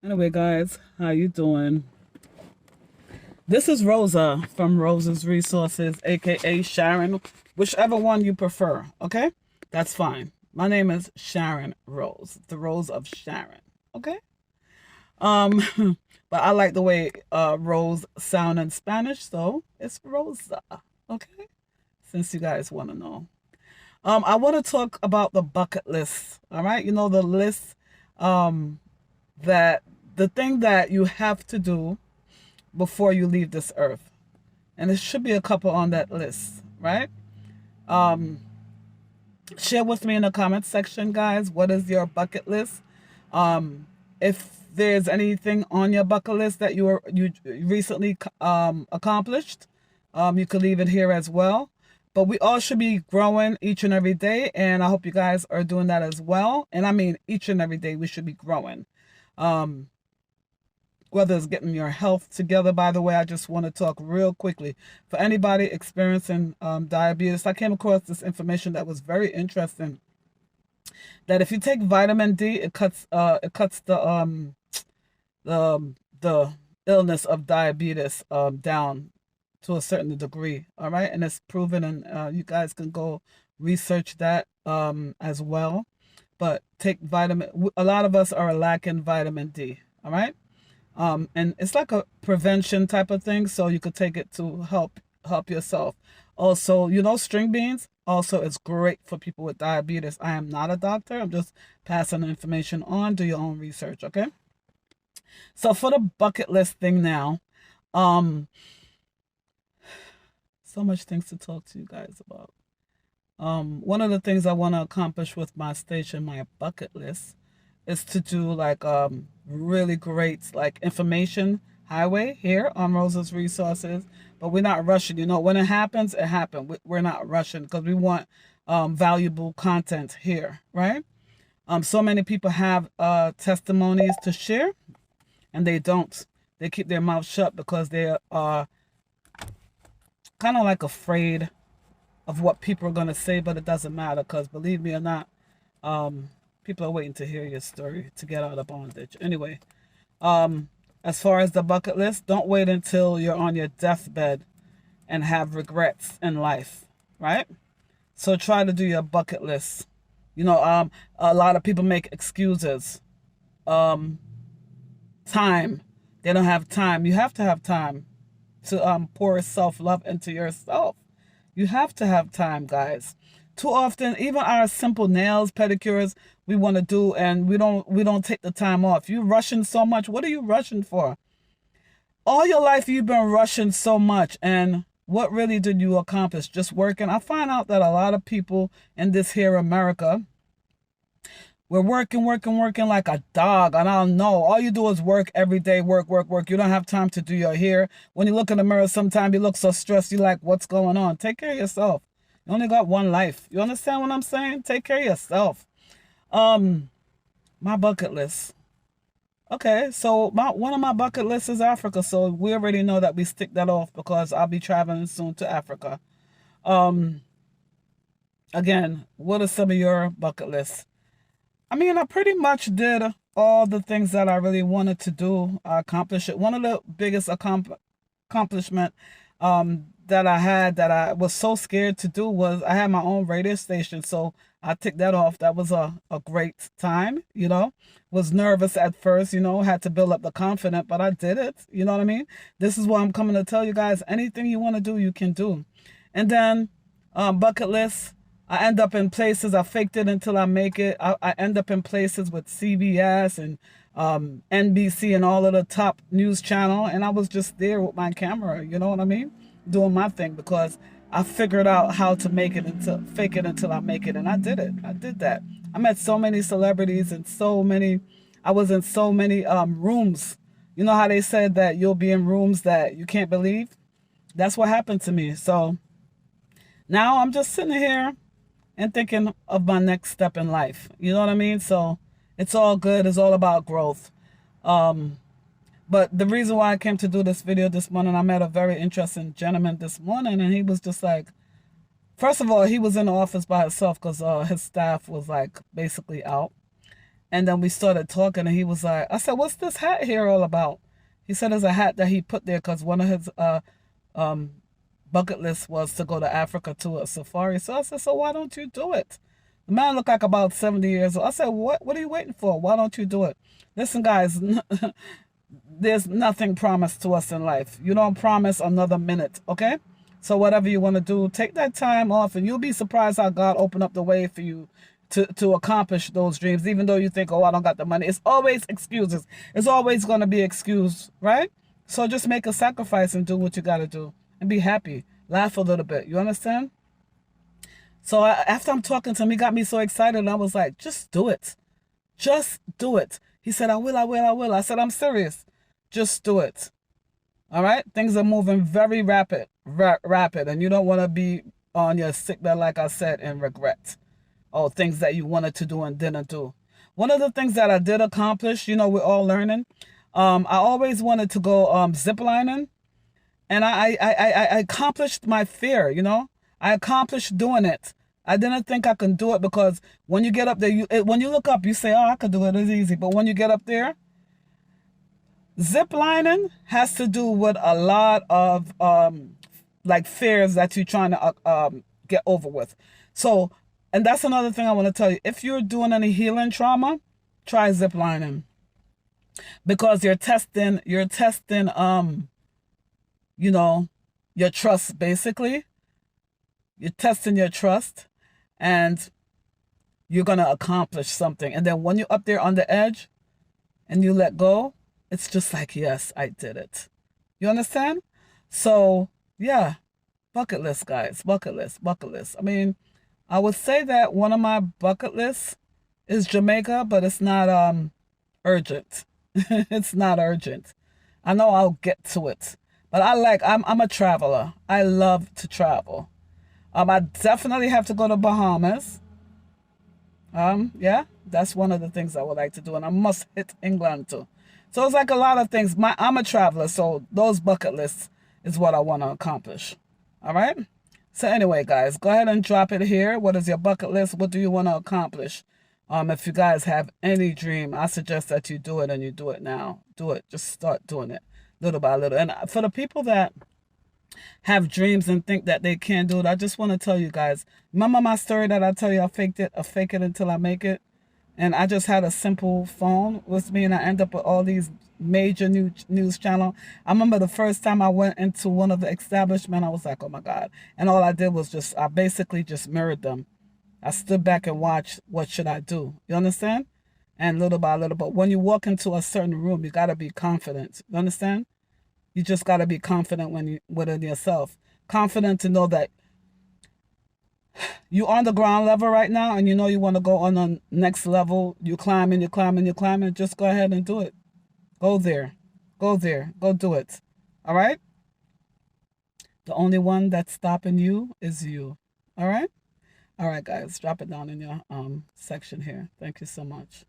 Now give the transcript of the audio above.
Anyway, guys, how you doing? This is Rosa from Rosa's Resources, aka Sharon, whichever one you prefer. Okay, that's fine. My name is Sharon Rose, the Rose of Sharon. Okay. Um, but I like the way Rose sound in Spanish, so it's Rosa. Okay, since you guys want to know. I want to talk about the bucket list. All right, you know the list um that the thing that you have to do before you leave this earth. And there should be a couple on that list, right? Um, Share with me in the comments section, guys. What is your bucket list? If there's anything on your bucket list that you recently accomplished, you could leave it here as well. But we all should be growing each and every day, and I hope you guys are doing that as well. And I mean, each and every day we should be growing. Um, whether it's getting your health together. By the way, I just want to talk real quickly for anybody experiencing diabetes. I came across this information that was very interesting. That if you take vitamin D, it cuts the illness of diabetes down to a certain degree. All right, and it's proven, and you guys can go research that as well. But take vitamin. A lot of us are lacking vitamin D. All right, and it's like a prevention type of thing, so you could take it to help yourself. Also, string beans also is great for people with diabetes. I am not a doctor. I'm just passing the information on. Do your own research, okay? So for the bucket list thing now, um, so much things to talk to you guys about. One of the things I want to accomplish with my station, my bucket list, is to do like really great like information highway here on Rosa's Resources. But we're not rushing. When it happens, it happened. We're not rushing because we want valuable content here, right? So many people have testimonies to share, and they don't. They keep their mouth shut because they are kind of like afraid of what people are going to say, but it doesn't matter because believe me or not, people are waiting to hear your story to get out of bondage. Anyway, as far as the bucket list, don't wait until you're on your deathbed and have regrets in life, right? So try to do your bucket list. A lot of people make excuses. Um, Time. They don't have time. You have to have time to pour self-love into yourself. You have to have time, guys. Too often, even our simple nails, pedicures we want to do, and we don't take the time off. You rushing so much. What are you rushing for? All your life you've been rushing so much, and what really did you accomplish? Just working. I find out that a lot of people in this here America, we're working, working, working like a dog. And I don't know. All you do is work every day, work, work, work. You don't have time to do your hair. When you look in the mirror, sometimes you look so stressed. You're like, what's going on? Take care of yourself. You only got one life. You understand what I'm saying? Take care of yourself. Um, my bucket list. Okay, so one of my bucket lists is Africa. So we already know that we stick that off because I'll be traveling soon to Africa. Um, Again, what are some of your bucket lists? I mean, I pretty much did all the things that I really wanted to do. I accomplished it. One of the biggest accomplishment that I had that I was so scared to do was I had my own radio station. So I took that off. That was a great time. Was nervous at first, had to build up the confidence, but I did it. You know what I mean? This is what I'm coming to tell you guys. Anything you want to do, you can do. And then bucket list. I end up in places. I faked it until I make it. I end up in places with CBS and NBC and all of the top news channel, and I was just there with my camera. You know what I mean? Doing my thing because I figured out how to make it until fake it until I make it, and I did it. I did that. I met so many celebrities and so many. I was in so many rooms. You know how they said that you'll be in rooms that you can't believe? That's what happened to me. So now I'm just sitting here and thinking of my next step in life. You know what I mean? So it's all good. It's all about growth. Um, but the reason why I came to do this video this morning, I met a very interesting gentleman this morning, and he was just like, first of all, he was in the office by himself because his staff was like basically out. And then we started talking, and he was like, I said, what's this hat here all about? He said it's a hat that he put there because one of his um, bucket list was to go to Africa to a safari. So I said, so why don't you do it? The man looked like about 70 years old. I said, what are you waiting for? Why don't you do it? Listen, guys, there's nothing promised to us in life. You don't promise another minute, okay? So whatever you want to do, take that time off, and you'll be surprised how God opened up the way for you to accomplish those dreams, even though you think, oh, I don't got the money. It's always excuses. It's always going to be excuse, right? So just make a sacrifice and do what you got to do and be happy. Laugh a little bit. You understand? So after I'm talking to him, he got me so excited, and I was like, just do it. Just do it. He said, I will, I will, I will. I said, I'm serious. Just do it. All right? Things are moving very rapid, and you don't want to be on your sick bed, like I said, and regret. Oh, things that you wanted to do and didn't do. One of the things that I did accomplish, we're all learning. I always wanted to go zip lining, and I accomplished my fear. I accomplished doing it. I didn't think I could do it because when you get up there, when you look up, you say, "Oh, I could do it. It's easy." But when you get up there, zip lining has to do with a lot of like fears that you're trying to get over with. So, and that's another thing I want to tell you. If you're doing any healing trauma, try zip lining, because you're testing your trust. Basically, you're testing your trust, and you're gonna accomplish something. And then when you're up there on the edge and you let go, it's just like, yes, I did it. You understand? So yeah, bucket list, guys. Bucket list, bucket list. I mean, I would say that one of my bucket lists is Jamaica, but it's not urgent. It's not urgent. I know I'll get to it. But I'm a traveler. I love to travel. I definitely have to go to Bahamas. Yeah, that's one of the things I would like to do, and I must hit England too. So it's like a lot of things. I'm a traveler, so those bucket lists is what I want to accomplish. All right. So anyway, guys, go ahead and drop it here. What is your bucket list? What do you want to accomplish? If you guys have any dream, I suggest that you do it, and you do it now. Do it. Just start doing it little by little. And for the people that have dreams and think that they can't do it, I just want to tell you guys, remember my story that I tell you, I fake it until I make it? And I just had a simple phone with me, and I end up with all these major news channel. I remember the first time I went into one of the establishment, I was like, oh my God. And all I did was I basically just mirrored them. I stood back and watched, what should I do? You understand? And little by little, but when you walk into a certain room, you got to be confident. You understand? You just got to be confident within yourself. Confident to know that you're on the ground level right now, and you know you want to go on the next level. You're climbing. Just go ahead and do it. Go there. Go there. Go do it. All right? The only one that's stopping you is you. All right? All right, guys. Drop it down in your section here. Thank you so much.